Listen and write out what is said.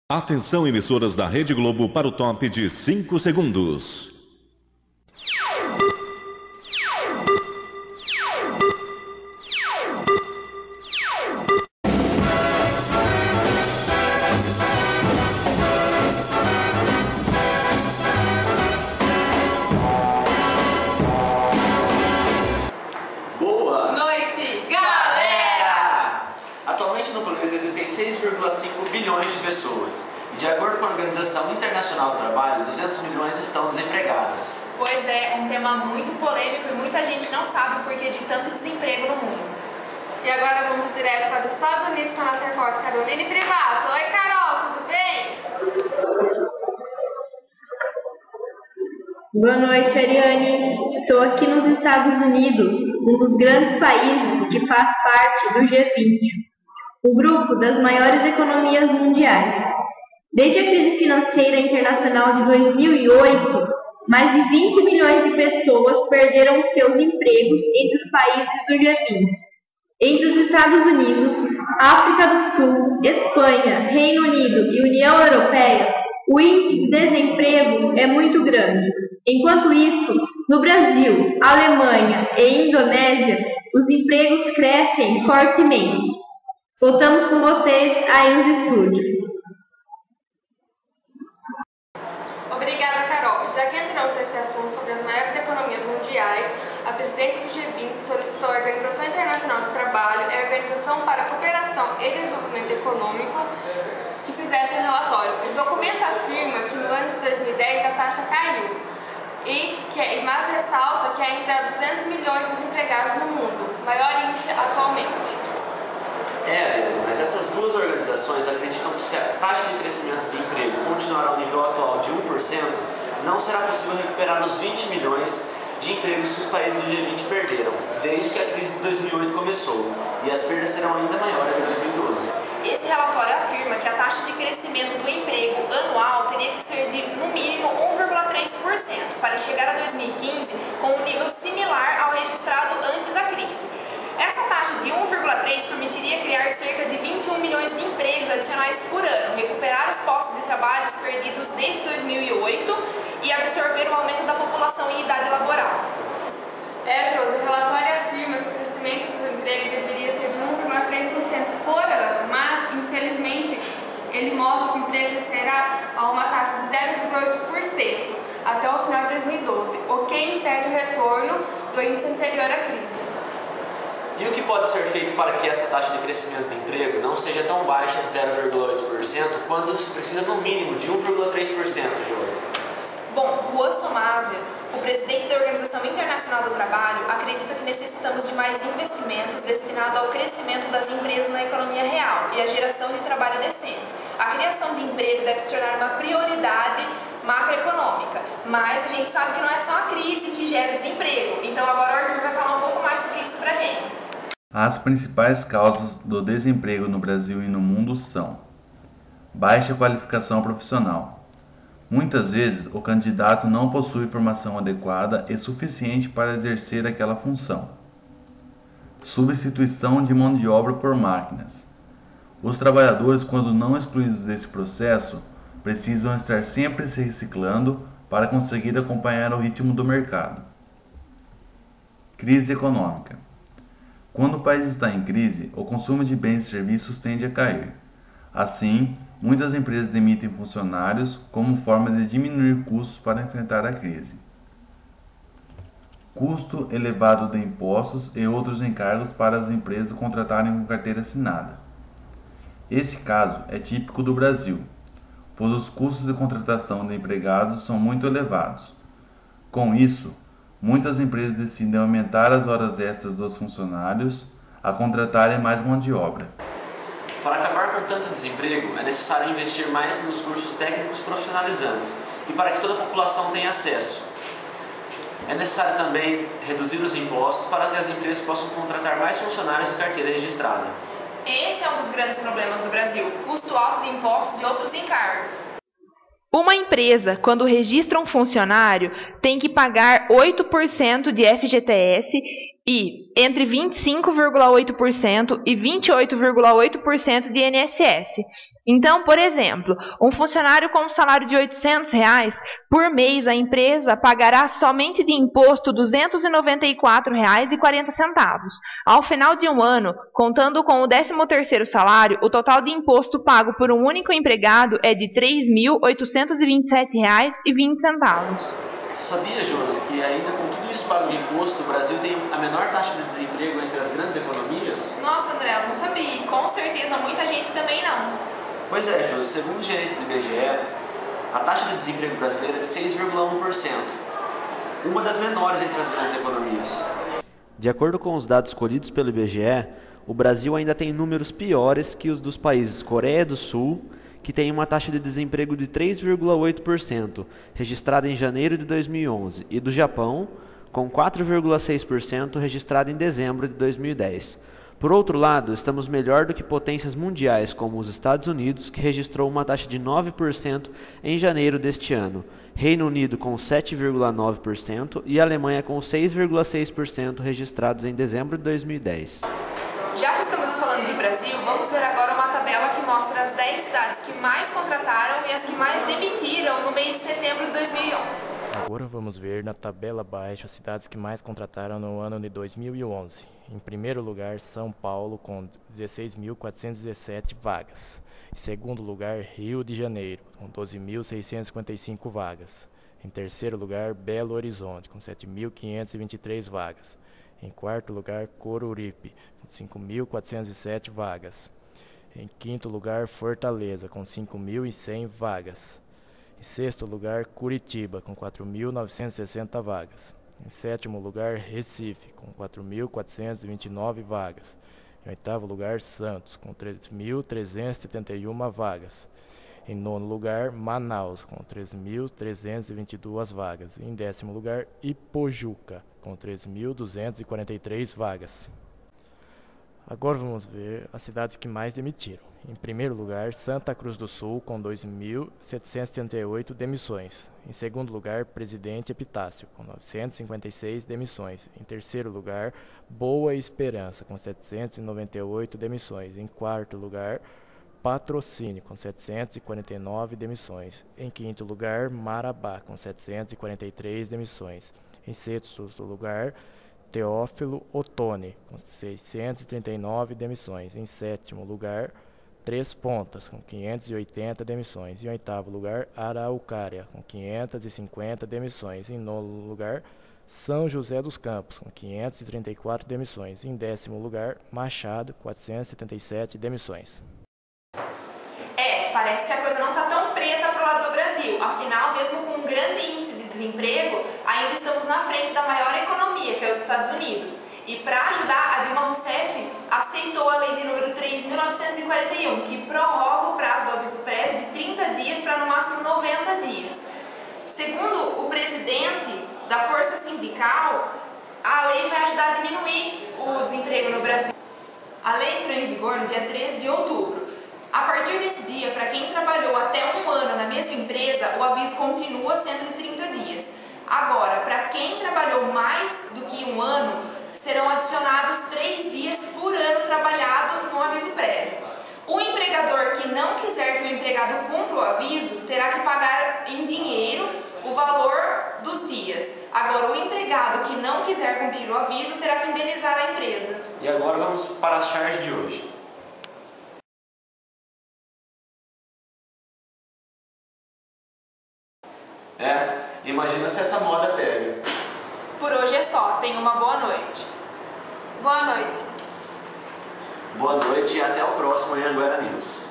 Atenção, emissoras da Rede Globo, para o top de 5 segundos. Boa noite, galera! Atualmente no planeta existem 6,5 bilhões de pessoas. E de acordo com a Organização Internacional do Trabalho, 200 milhões estão desempregadas. Pois é, um tema muito polêmico e muita gente não sabe o porquê de tanto desemprego no mundo. E agora vamos direto para os Estados Unidos com a nossa repórter Caroline Privato. Oi, Carol, tudo bem? Boa noite, Ariane. Estou aqui nos Estados Unidos, um dos grandes países que faz parte do G20, o grupo das maiores economias mundiais. Desde a crise financeira internacional de 2008, mais de 20 milhões de pessoas perderam seus empregos entre os países do G20. Entre os Estados Unidos, África do Sul, Espanha, Reino Unido e União Europeia, o índice de desemprego é muito grande. Enquanto isso, no Brasil, Alemanha e Indonésia, os empregos crescem fortemente. Voltamos com vocês aí nos estúdios. Obrigada, Carol. Já que entramos nesse assunto sobre as maiores economias mundiais, a presidência do G20 solicitou à Organização Internacional do Trabalho e à Organização para a Cooperação e Desenvolvimento Econômico que fizessem um relatório. O documento afirma que no ano de 2010 a taxa caiu, mas ressalta que ainda há 200 milhões de desempregados no mundo, maior índice atualmente. Mas essas duas organizações acreditam que se a taxa de crescimento de emprego continuar ao nível atual de 1%, não será possível recuperar os 20 milhões de empregos que os países do G20 perderam, desde que a crise de 2008 começou, e as perdas serão ainda maiores em 2012. Esse relatório afirma que a taxa de crescimento do emprego anual teria que ser de, no mínimo, 1,3%, para chegar a 2015 com um nível similar ao registrado antes da crise. Essa taxa de 1,3 permitiria criar cerca de 21 milhões de empregos adicionais por ano, recuperar os postos de trabalho perdidos desde 2008 e absorver o aumento da população em idade laboral. Josi, o relatório afirma que o crescimento do emprego deveria ser de 1,3% por ano, mas, infelizmente, ele mostra que o emprego crescerá a uma taxa de 0,8% até o final de 2012, o que impede o retorno do índice anterior à crise. E o que pode ser feito para que essa taxa de crescimento de emprego não seja tão baixa de 0,8% quando se precisa no mínimo de 1,3%, Josi? Bom, o Ossomável, o presidente da Organização Internacional do Trabalho, acredita que necessitamos de mais investimentos destinados ao crescimento das empresas na economia real e à geração de trabalho decente. A criação de emprego deve se tornar uma prioridade macroeconômica, mas a gente sabe que não é só a crise que gera desemprego. Então agora o Arthur vai falar um pouco mais sobre isso pra gente. As principais causas do desemprego no Brasil e no mundo são: baixa qualificação profissional. Muitas vezes, o candidato não possui formação adequada e suficiente para exercer aquela função. Substituição de mão de obra por máquinas. Os trabalhadores, quando não excluídos desse processo, precisam estar sempre se reciclando para conseguir acompanhar o ritmo do mercado. Crise econômica. Quando o país está em crise, o consumo de bens e serviços tende a cair. Assim, muitas empresas demitem funcionários como forma de diminuir custos para enfrentar a crise. Custo elevado de impostos e outros encargos para as empresas contratarem com carteira assinada. Esse caso é típico do Brasil, pois os custos de contratação de empregados são muito elevados. Com isso, muitas empresas decidem aumentar as horas extras dos funcionários a contratarem mais mão de obra. Para acabar com tanto desemprego, é necessário investir mais nos cursos técnicos profissionalizantes e para que toda a população tenha acesso. É necessário também reduzir os impostos para que as empresas possam contratar mais funcionários de carteira registrada. Esse é um dos grandes problemas do Brasil, custo alto de impostos e outros encargos. Uma empresa, quando registra um funcionário, tem que pagar 8% de FGTS e entre 25,8% e 28,8% de INSS. Então, por exemplo, um funcionário com um salário de R$ 800, por mês a empresa pagará somente de imposto R$ 294,40. Ao final de um ano, contando com o 13º salário, o total de imposto pago por um único empregado é de R$ 3.827,20. Você sabia, Josi, que ainda com tudo isso pago de imposto, o Brasil tem a menor taxa de desemprego entre as grandes economias? Nossa, André, eu não sabia. E com certeza muita gente também não. Pois é, Josi, segundo o gerente do IBGE, a taxa de desemprego brasileira é de 6,1%, uma das menores entre as grandes economias. De acordo com os dados colhidos pelo IBGE, o Brasil ainda tem números piores que os dos países Coreia do Sul, que tem uma taxa de desemprego de 3,8%, registrada em janeiro de 2011, e do Japão, com 4,6% registrada em dezembro de 2010. Por outro lado, estamos melhor do que potências mundiais como os Estados Unidos, que registrou uma taxa de 9% em janeiro deste ano, Reino Unido com 7,9% e Alemanha com 6,6% registrados em dezembro de 2010. Já que estamos falando de Brasil, vamos ver agora uma tabela que mostra as 10 cidades que mais contrataram e as que mais demitiram no mês de setembro de 2011. Agora vamos ver na tabela abaixo as cidades que mais contrataram no ano de 2011. Em primeiro lugar, São Paulo, com 16.417 vagas. Em segundo lugar, Rio de Janeiro, com 12.655 vagas. Em terceiro lugar, Belo Horizonte, com 7.523 vagas. Em quarto lugar, Coruripe, com 5.407 vagas. Em quinto lugar, Fortaleza, com 5.100 vagas. Em sexto lugar, Curitiba, com 4.960 vagas. Em sétimo lugar, Recife, com 4.429 vagas. Em oitavo lugar, Santos, com 3.371 vagas. Em nono lugar, Manaus, com 3.322 vagas. Em décimo lugar, Ipojuca, com 3.243 vagas. Agora vamos ver as cidades que mais demitiram. Em primeiro lugar, Santa Cruz do Sul, com 2.778 demissões. Em segundo lugar, Presidente Epitácio, com 956 demissões. Em terceiro lugar, Boa Esperança, com 798 demissões. Em quarto lugar, Patrocínio, com 749 demissões. Em quinto lugar, Marabá, com 743 demissões. Em sexto lugar, Teófilo Otoni, com 639 demissões. Em sétimo lugar, Três Pontas, com 580 demissões. Em oitavo lugar, Araucária, com 550 demissões. Em nono lugar, São José dos Campos, com 534 demissões. Em décimo lugar, Machado, 477 demissões. Parece que a coisa não está tão preta para o lado do Brasil. Afinal, mesmo com um grande índice de desemprego, ainda estamos na frente da maior economia, que é os Estados Unidos. E para ajudar, a Dilma Rousseff aceitou a lei de número 3.941, que prorroga o prazo do aviso prévio de 30 dias para no máximo 90 dias. Segundo o presidente da Força Sindical, a lei vai ajudar a diminuir o desemprego no Brasil. A lei entrou em vigor no dia 13 de outubro. A partir desse dia, para quem trabalhou até um ano na mesma empresa, o aviso continua sendo de 30 dias. Agora, para quem trabalhou mais do que um ano, serão adicionados 3 dias por ano trabalhado no aviso prévio. O empregador que não quiser que o empregado cumpra o aviso, terá que pagar em dinheiro o valor dos dias. Agora, o empregado que não quiser cumprir o aviso, terá que indenizar a empresa. E agora vamos para as charges de hoje. Imagina se essa moda pega. Por hoje é só. Tenha uma boa noite. Boa noite. Boa noite e até o próximo Anhanguera News.